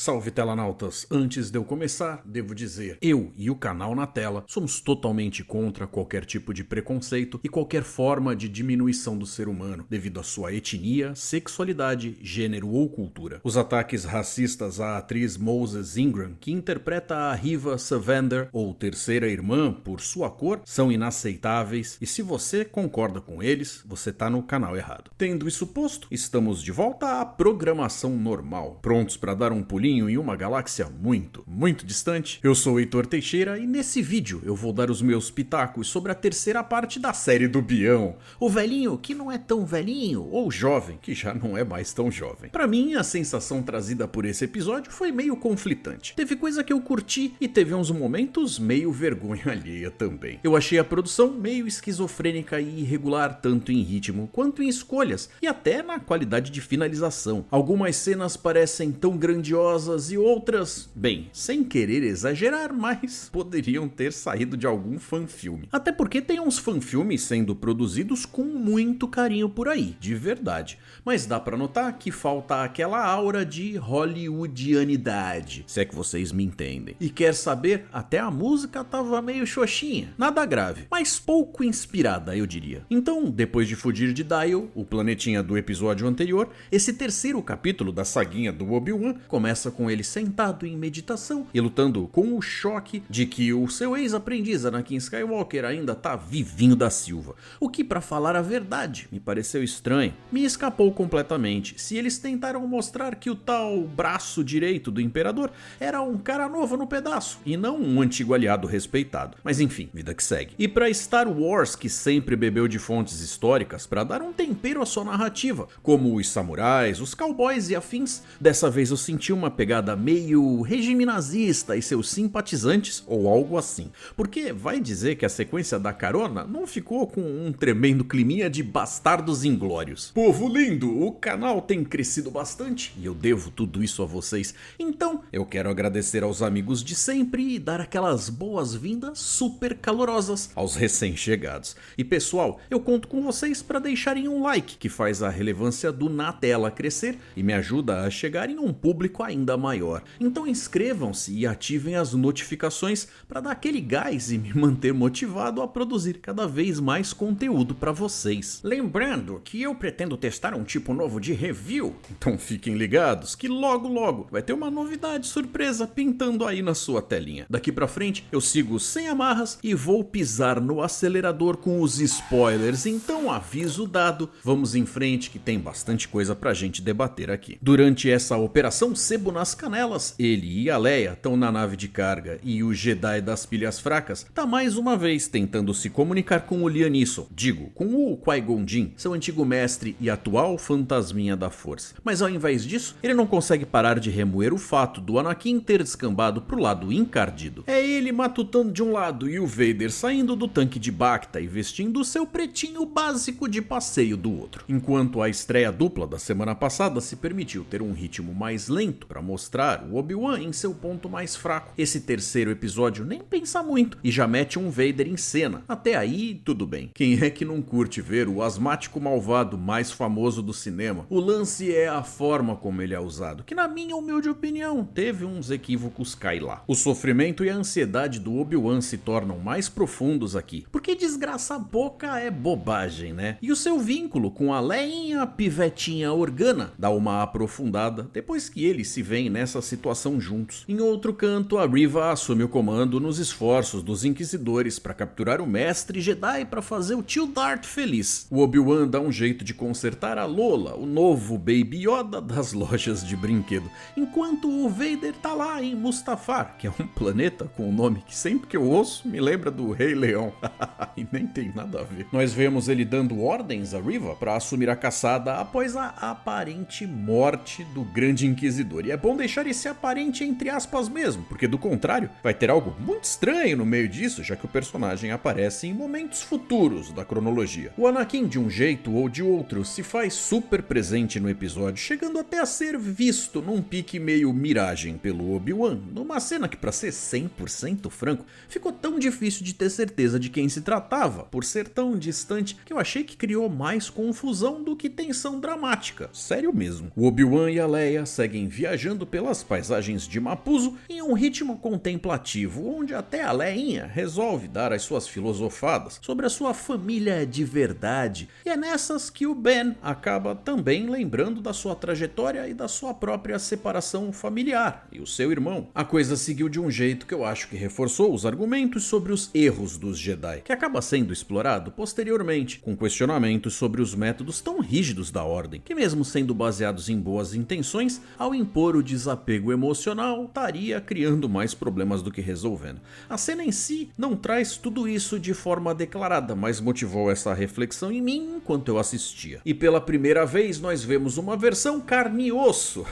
salve telanautas! Antes de eu começar, devo dizer, eu e o canal na tela somos totalmente contra qualquer tipo de preconceito e qualquer forma de diminuição do ser humano, devido à sua etnia, sexualidade, gênero ou cultura. Os ataques racistas à atriz Moses Ingram, que interpreta a Riva Savander, ou terceira irmã, por sua cor, são inaceitáveis, e se você concorda com eles, você tá no canal errado. Tendo isso posto, estamos de volta à programação normal, prontos para dar um pulinho em uma galáxia muito distante. Eu sou o Heitor Teixeira e nesse vídeo eu vou dar os meus pitacos sobre a terceira parte da série do Bião, o velhinho que não é tão velhinho, ou jovem que já não é mais tão jovem. Para mim, a sensação trazida por esse episódio foi meio conflitante. Teve coisa que eu curti e teve uns momentos meio vergonha alheia também. Eu achei a produção meio esquizofrênica e irregular, tanto em ritmo quanto em escolhas e até na qualidade de finalização. Algumas cenas parecem tão grandiosas e outras, bem, sem querer exagerar, mas poderiam ter saído de algum fanfilme. Até porque tem uns fanfilmes sendo produzidos com muito carinho por aí, de verdade. Mas dá pra notar que falta aquela aura de hollywoodianidade, se é que vocês me entendem. E quer saber, até a música tava meio xoxinha, nada grave, mas pouco inspirada, eu diria. Então, depois de fugir de Dial, o planetinha do episódio anterior, esse terceiro capítulo da saguinha do Obi-Wan começa com ele sentado em meditação e lutando com o choque de que o seu ex-aprendiz Anakin Skywalker ainda tá vivinho da Silva. O que, pra falar a verdade, me pareceu estranho. Me escapou completamente. Se eles tentaram mostrar que o tal braço direito do Imperador era um cara novo no pedaço e não um antigo aliado respeitado. Mas enfim, vida que segue. E pra Star Wars, que sempre bebeu de fontes históricas pra dar um tempero à sua narrativa, como os samurais, os cowboys e afins, dessa vez eu senti uma pegada meio regime nazista e seus simpatizantes ou algo assim. Porque vai dizer que a sequência da carona não ficou com um tremendo climinha de bastardos inglórios. Povo lindo, o canal tem crescido bastante e eu devo tudo isso a vocês. Então eu quero agradecer aos amigos de sempre e dar aquelas boas-vindas super calorosas aos recém-chegados. E pessoal, eu conto com vocês para deixarem um like, que faz a relevância do Na Tela crescer e me ajuda a chegar em um público ainda maior. Então inscrevam-se e ativem as notificações para dar aquele gás e me manter motivado a produzir cada vez mais conteúdo para vocês. Lembrando que eu pretendo testar um tipo novo de review, então fiquem ligados que logo vai ter uma novidade surpresa pintando aí na sua telinha. Daqui pra frente eu sigo sem amarras e vou pisar no acelerador com os spoilers, então aviso dado, vamos em frente que tem bastante coisa pra gente debater aqui. Durante essa operação Sebo nas Canelas, ele e a Leia estão na nave de carga e o Jedi das pilhas fracas tá mais uma vez tentando se comunicar com o Liam Neeson, digo, com o Qui-Gon Jinn, seu antigo mestre e atual fantasminha da força. Mas ao invés disso, ele não consegue parar de remoer o fato do Anakin ter descambado pro lado encardido. É ele matutando de um lado e o Vader saindo do tanque de Bacta e vestindo o seu pretinho básico de passeio do outro. Enquanto a estreia dupla da semana passada se permitiu ter um ritmo mais lento para mostrar o Obi-Wan em seu ponto mais fraco, esse terceiro episódio nem pensa muito e já mete um Vader em cena. Até aí, tudo bem. Quem é que não curte ver o asmático malvado mais famoso do cinema? O lance é a forma como ele é usado, que na minha humilde opinião, teve uns equívocos cai lá. O sofrimento e a ansiedade do Obi-Wan se tornam mais profundos aqui, porque desgraça boca é bobagem, né? E o seu vínculo com a Leinha pivetinha Organa dá uma aprofundada depois que eles se veem nessa situação juntos. Em outro canto, a Riva assume o comando nos esforços dos Inquisidores para capturar o mestre Jedi para fazer o tio Darth feliz. O Obi-Wan dá um jeito de consertar a Lola, o novo Baby Yoda das lojas de brinquedo, enquanto o Vader tá lá em Mustafar, que é um planeta com um nome que sempre que eu ouço me lembra do Rei Leão. E nem tem nada a ver. Nós vemos ele dando ordens a Riva para assumir a caçada após a aparente morte do Grande Inquisidor. E é bom deixar esse aparente entre aspas mesmo, porque do contrário vai ter algo muito estranho no meio disso, já que o personagem aparece em momentos futuros da cronologia. O Anakin, de um jeito ou de outro, se faz super presente no episódio, chegando até a ser visto num pique meio miragem pelo Obi-Wan, numa cena que, pra ser 100% franco, ficou tão difícil de ter certeza de quem se tratava, por ser tão distante que eu achei que criou mais confusão do que tensão dramática. Sério mesmo. O Obi-Wan e a Leia seguem viajando viajando pelas paisagens de Mapuzo em um ritmo contemplativo, onde até a Leinha resolve dar as suas filosofadas sobre a sua família de verdade. E é nessas que o Ben acaba também lembrando da sua trajetória e da sua própria separação familiar e o seu irmão. A coisa seguiu de um jeito que eu acho que reforçou os argumentos sobre os erros dos Jedi, que acaba sendo explorado posteriormente, com questionamentos sobre os métodos tão rígidos da Ordem, que mesmo sendo baseados em boas intenções, ao impor o desapego emocional, estaria criando mais problemas do que resolvendo. A cena em si não traz tudo isso de forma declarada, mas motivou essa reflexão em mim enquanto eu assistia. E pela primeira vez nós vemos uma versão carne e osso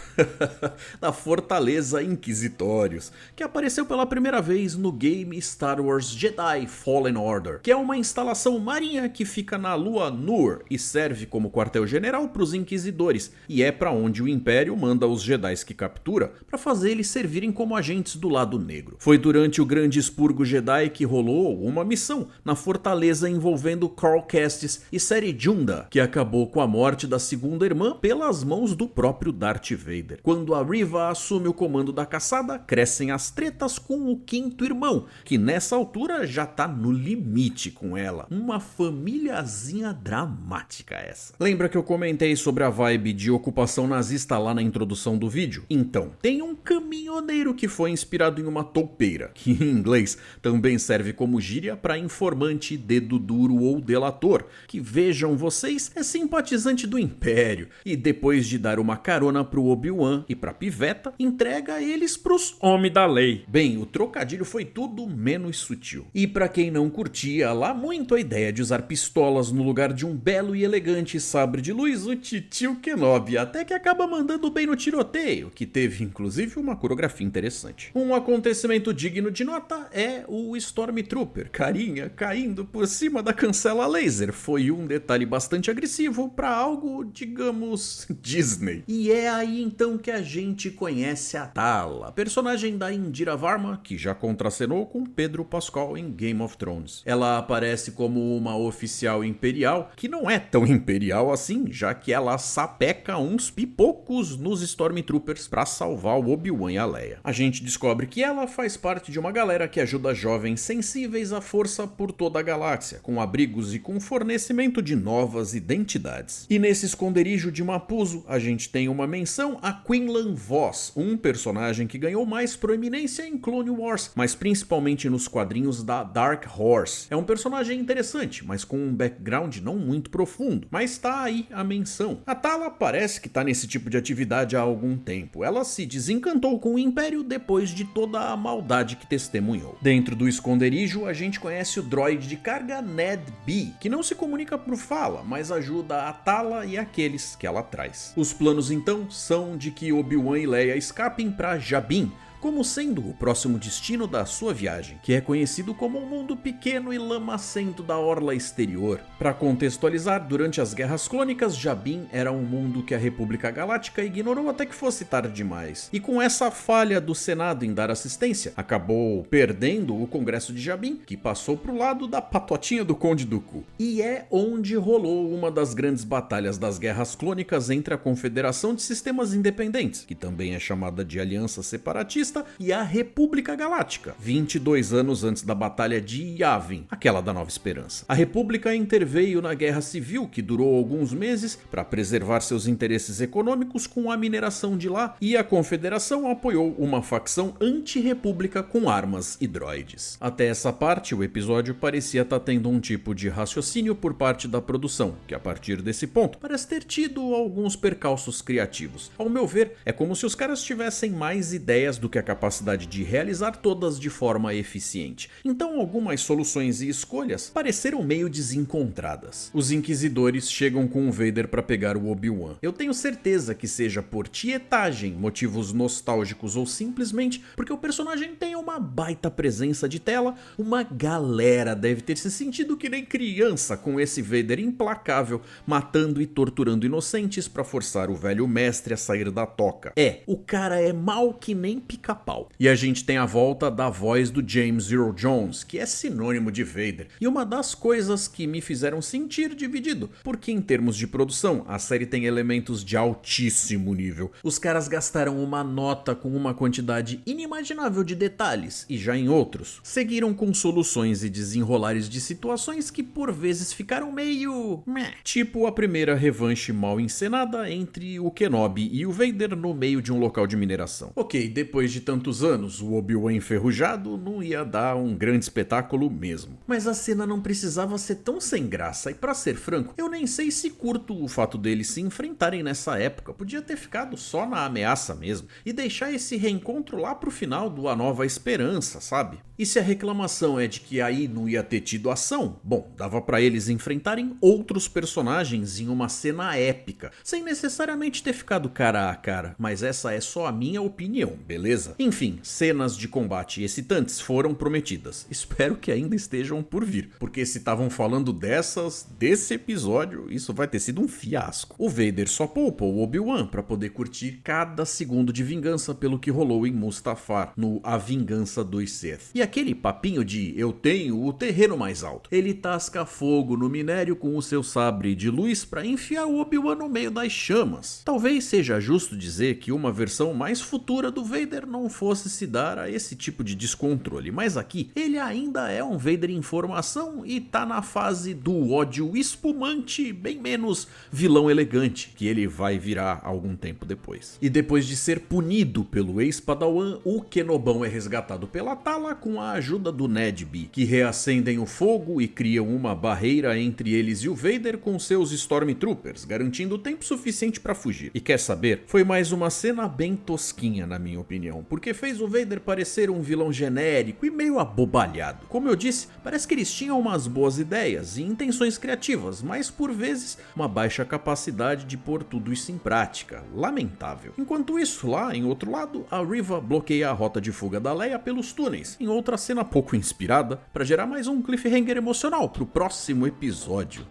da Fortaleza Inquisitórios, que apareceu pela primeira vez no game Star Wars Jedi Fallen Order, que é uma instalação marinha que fica na lua Nur e serve como quartel-general para os Inquisidores, e é para onde o Império manda os Jedi que captura para fazer eles servirem como agentes do lado negro. Foi durante o grande expurgo Jedi que rolou uma missão na fortaleza envolvendo Cal Kestis e Cere Junda, que acabou com a morte da segunda irmã pelas mãos do próprio Darth Vader. Quando a Reva assume o comando da caçada, crescem as tretas com o quinto irmão, que nessa altura já tá no limite com ela. Uma famíliazinha dramática essa. Lembra que eu comentei sobre a vibe de ocupação nazista lá na introdução do vídeo? Então, tem um caminhoneiro que foi inspirado em uma toupeira, que em inglês também serve como gíria para informante, dedo duro ou delator, que vejam vocês é simpatizante do Império, e depois de dar uma carona pro Obi-Wan e pra Piveta, entrega eles pros homens da lei. Bem, o trocadilho foi tudo menos sutil. E pra quem não curtia lá muito a ideia de usar pistolas no lugar de um belo e elegante sabre de luz, o titio Kenobi até que acaba mandando bem no tiroteio, que teve inclusive uma coreografia interessante. Um acontecimento digno de nota é o Stormtrooper carinha caindo por cima da cancela laser. Foi um detalhe bastante agressivo pra algo, digamos, Disney. E é aí então que a gente conhece a Tala, personagem da Indira Varma, que já contracenou com Pedro Pascal em Game of Thrones. Ela aparece como uma oficial imperial, que não é tão imperial assim, já que ela sapeca uns pipocos nos Stormtroopers pra salvar o Obi-Wan e a Leia. A gente descobre que ela faz parte de uma galera que ajuda jovens sensíveis à força por toda a galáxia, com abrigos e com fornecimento de novas identidades. E nesse esconderijo de Mapuzo, a gente tem uma menção a Quinlan Vos, um personagem que ganhou mais proeminência em Clone Wars, mas principalmente nos quadrinhos da Dark Horse. É um personagem interessante, mas com um background não muito profundo, mas tá aí a menção. A Tala parece que tá nesse tipo de atividade há algum tempo. Ela se desencantou com o Império depois de toda a maldade que testemunhou. Dentro do esconderijo, a gente conhece o droid de carga Ned B, que não se comunica por fala, mas ajuda a Tala e aqueles que ela traz. Os planos então são de que Obi-Wan e Leia escapem para Jabin, como sendo o próximo destino da sua viagem, que é conhecido como um mundo pequeno e lamacento da orla exterior. Para contextualizar, durante as Guerras Clônicas, Jabin era um mundo que a República Galáctica ignorou até que fosse tarde demais. E com essa falha do Senado em dar assistência, acabou perdendo o Congresso de Jabin, que passou pro lado da patotinha do Conde Dooku. E é onde rolou uma das grandes batalhas das Guerras Clônicas entre a Confederação de Sistemas Independentes, que também é chamada de Aliança Separatista, e a República Galáctica, 22 anos antes da Batalha de Yavin, aquela da Nova Esperança. A República interveio na Guerra Civil, que durou alguns meses, para preservar seus interesses econômicos com a mineração de lá, e a Confederação apoiou uma facção anti-república com armas e droides. Até essa parte, o episódio parecia estar tendo um tipo de raciocínio por parte da produção, que a partir desse ponto parece ter tido alguns percalços criativos. Ao meu ver, é como se os caras tivessem mais ideias do que a capacidade de realizar todas de forma eficiente. Então algumas soluções e escolhas pareceram meio desencontradas. Os Inquisidores chegam com o Vader para pegar o Obi-Wan. Eu tenho certeza que seja por tietagem, motivos nostálgicos ou simplesmente porque o personagem tem uma baita presença de tela, uma galera deve ter se sentido que nem criança com esse Vader implacável, matando e torturando inocentes para forçar o velho mestre a sair da toca. O cara é mal que nem pica pica-pau. E a gente tem a volta da voz do James Earl Jones, que é sinônimo de Vader, e uma das coisas que me fizeram sentir dividido, porque em termos de produção, a série tem elementos de altíssimo nível. Os caras gastaram uma nota com uma quantidade inimaginável de detalhes, e já em outros, seguiram com soluções e desenrolares de situações que por vezes ficaram meio... meh. Tipo a primeira revanche mal encenada entre o Kenobi e o Vader no meio de um local de mineração. Ok, depois de tantos anos, o Obi-Wan enferrujado não ia dar um grande espetáculo mesmo. Mas a cena não precisava ser tão sem graça, e pra ser franco, eu nem sei se curto o fato deles se enfrentarem nessa época. Podia ter ficado só na ameaça mesmo, e deixar esse reencontro lá pro final do A Nova Esperança, sabe? E se a reclamação é de que aí não ia ter tido ação, bom, dava pra eles enfrentarem outros personagens em uma cena épica, sem necessariamente ter ficado cara a cara, mas essa é só a minha opinião, beleza? Enfim, cenas de combate excitantes foram prometidas, espero que ainda estejam por vir, porque se estavam falando desse episódio, isso vai ter sido um fiasco. O Vader só poupou o Obi-Wan pra poder curtir cada segundo de vingança pelo que rolou em Mustafar, no A Vingança dos Sith. E aquele papinho de eu tenho o terreno mais alto, ele tasca fogo no minério com o seu sabre de luz pra enfiar o Obi-Wan no meio das chamas. Talvez seja justo dizer que uma versão mais futura do Vader não fosse se dar a esse tipo de descontrole, mas aqui ele ainda é um Vader em formação e tá na fase do ódio espumante, bem menos vilão elegante, que ele vai virar algum tempo depois. E depois de ser punido pelo ex-Padawan, o Kenobão é resgatado pela Tala com a ajuda do Nedby, que reacendem o fogo e criam uma barreira entre eles e o Vader com seus Stormtroopers, garantindo tempo suficiente pra fugir. E quer saber? Foi mais uma cena bem tosquinha na minha opinião, porque fez o Vader parecer um vilão genérico e meio abobalhado. Como eu disse, parece que eles tinham umas boas ideias e intenções criativas, mas por vezes uma baixa capacidade de pôr tudo isso em prática. Lamentável. Enquanto isso, lá em outro lado, a Reva bloqueia a rota de fuga da Leia pelos túneis, em outra cena pouco inspirada, para gerar mais um cliffhanger emocional pro próximo episódio.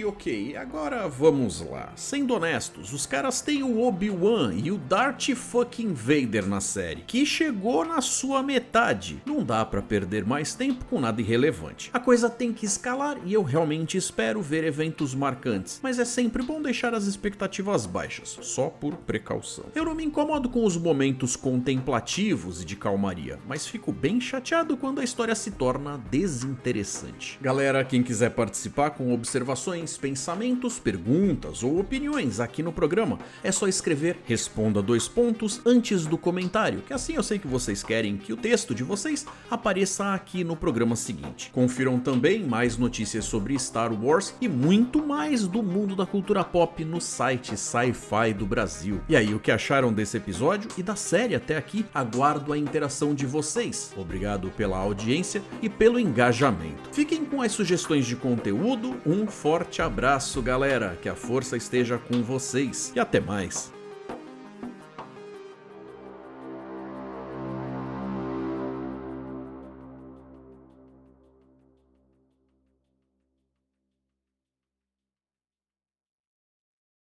Ok, agora vamos lá. Sendo honestos, os caras têm o Obi-Wan e o Darth fucking Vader na série, que chegou na sua metade. Não dá pra perder mais tempo com nada irrelevante. A coisa tem que escalar e eu realmente espero ver eventos marcantes, mas é sempre bom deixar as expectativas baixas, só por precaução. Eu não me incomodo com os momentos contemplativos e de calmaria, mas fico bem chateado quando a história se torna desinteressante. Galera, quem quiser participar com observações, pensamentos, perguntas ou opiniões aqui no programa, é só escrever responda 2 pontos antes do comentário, que assim eu sei que vocês querem que o texto de vocês apareça aqui no programa seguinte. Confiram também mais notícias sobre Star Wars e muito mais do mundo da cultura pop no site Sci-Fi do Brasil. E aí, o que acharam desse episódio e da série até aqui? Aguardo a interação de vocês. Obrigado pela audiência e pelo engajamento. Fiquem com as sugestões de conteúdo. Um forte abraço, galera. Que a força esteja com vocês e até mais.